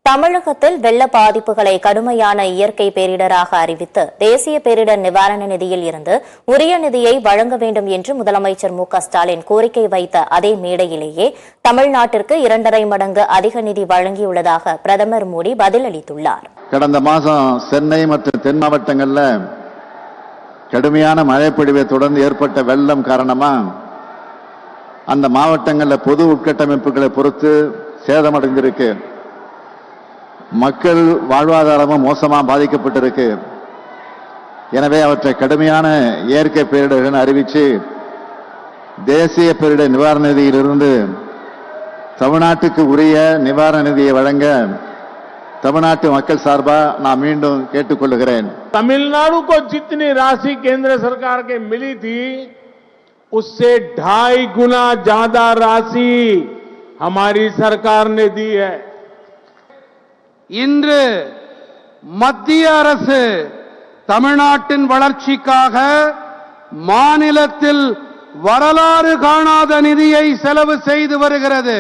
தமிழகத்தில் வெள்ள பாதிப்புகளை கடுமையான இயற்கை பேரிடராக அறிவித்து தேசிய பேரிடர் நிவாரண நிதியில் இருந்து உரிய நிதியை வழங்க வேண்டும் என்று முதலமைச்சர் மு.க.ஸ்டாலின் கோரிக்கை வைத்த அதே மேடையிலேயே தமிழ்நாட்டிற்கு 2.5 மடங்கு அதிக நிதி வழங்கியுள்ளதாக பிரதமர் மோடி பதிலளித்துள்ளார். கடந்த மாதம் சென்னை மற்றும் தென் மாவட்டங்களில் கடுமையான மழைப்பொழிவை தொடர்ந்து ஏற்பட்ட வெள்ளம் காரணமா அந்த மாவட்டங்களில் பொது உட்கட்டமைப்புகளை பொறுத்து சேதமடைந்திருக்கு. மக்கள் வாழ்வாதாரமும் மோசமாக பாதிக்கப்பட்டிருக்கு. எனவே அவற்றை கடுமையான இயற்கை பேரிடர்கள் அறிவித்து தேசிய பேரிடர் நிவாரண நிதியிலிருந்து தமிழ்நாட்டுக்கு உரிய நிவாரண நிதியை வழங்க தமிழ்நாட்டு மக்கள் சார்பா நான் மீண்டும் கேட்டுக்கொள்கிறேன். तमिलनाडु को जितनी राशि केंद्र सरकार के मिली थी उससे 2.5 गुना ज्यादा राशि हमारी सरकार ने दी है. இன்று மத்திய அரசு தமிழ்நாட்டின் வளர்ச்சிக்காக மாநிலத்தில் வரலாறு காணாத நிதியை செலவு செய்து வருகிறது.